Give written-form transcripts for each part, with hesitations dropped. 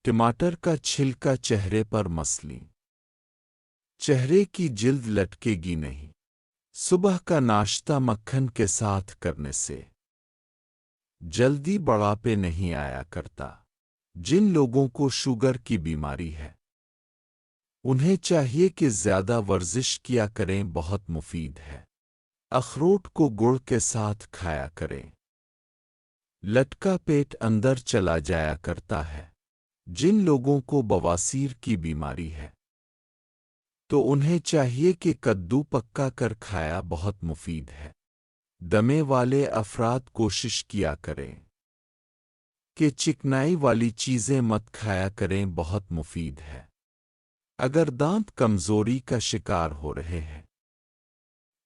ٹماٹر کا چھلکا چہرے پر مسلیں، چہرے کی جلد لٹکے گی نہیں۔ صبح کا ناشتہ مکھن کے ساتھ کرنے سے جلدی بڑھاپے نہیں آیا کرتا۔ جن لوگوں کو شوگر کی بیماری ہے انہیں چاہیے کہ زیادہ ورزش کیا کریں، بہت مفید ہے۔ اخروٹ کو گڑ کے ساتھ کھایا کریں، لٹکا پیٹ اندر چلا جایا کرتا ہے۔ جن لوگوں کو بواسیر کی بیماری ہے تو انہیں چاہیے کہ کدو پکا کر کھایا، بہت مفید ہے۔ دمے والے افراد کوشش کیا کریں کہ چکنائی والی چیزیں مت کھایا کریں، بہت مفید ہے۔ اگر دانت کمزوری کا شکار ہو رہے ہیں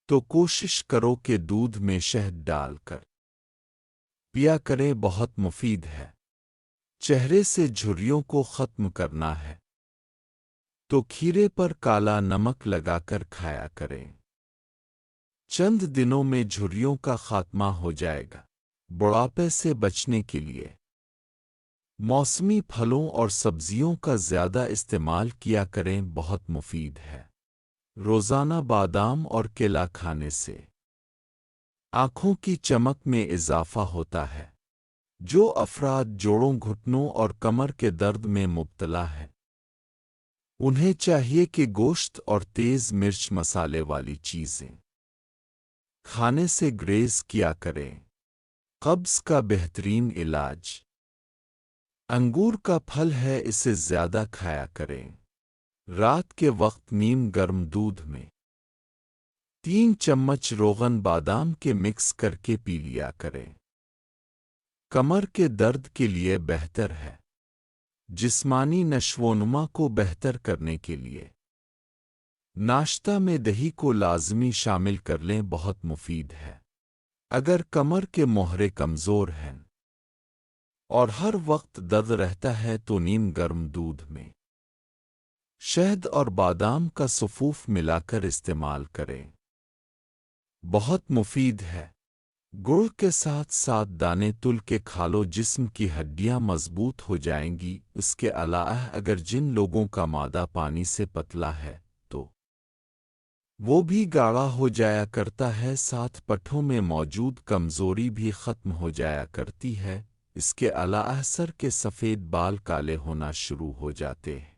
تو کوشش کرو کہ دودھ میں شہد ڈال کر پیا کریں، بہت مفید ہے۔ چہرے سے جھریوں کو ختم کرنا ہے تو کھیرے پر کالا نمک لگا کر کھایا کریں، چند دنوں میں جھریوں کا خاتمہ ہو جائے گا۔ بڑھاپے سے بچنے کے لیے موسمی پھلوں اور سبزیوں کا زیادہ استعمال کیا کریں، بہت مفید ہے۔ روزانہ بادام اور کیلا کھانے سے آنکھوں کی چمک میں اضافہ ہوتا ہے۔ جو افراد جوڑوں، گھٹنوں اور کمر کے درد میں مبتلا ہیں انہیں چاہیے کہ گوشت اور تیز مرچ مسالے والی چیزیں کھانے سے گریز کیا کریں۔ قبض کا بہترین علاج انگور کا پھل ہے، اسے زیادہ کھایا کریں۔ رات کے وقت نیم گرم دودھ میں 3 چمچ روغن بادام کے مکس کر کے پی لیا کریں۔ کمر کے درد کے لیے بہتر ہے۔ جسمانی نشوونما کو بہتر کرنے کے لیے ناشتہ میں دہی کو لازمی شامل کر لیں، بہت مفید ہے۔ اگر کمر کے مہرے کمزور ہیں اور ہر وقت درد رہتا ہے تو نیم گرم دودھ میں شہد اور بادام کا صفوف ملا کر استعمال کریں، بہت مفید ہے۔ گڑ کے ساتھ ساتھ دانے تل کے کھا لو، جسم کی ہڈیاں مضبوط ہو جائیں گی۔ اس کے علاوہ اگر جن لوگوں کا معدہ پانی سے پتلا ہے تو وہ بھی گاڑھا ہو جایا کرتا ہے، ساتھ پٹھوں میں موجود کمزوری بھی ختم ہو جایا کرتی ہے۔ اس کے علاوہ سر کے سفید بال کالے ہونا شروع ہو جاتے ہیں۔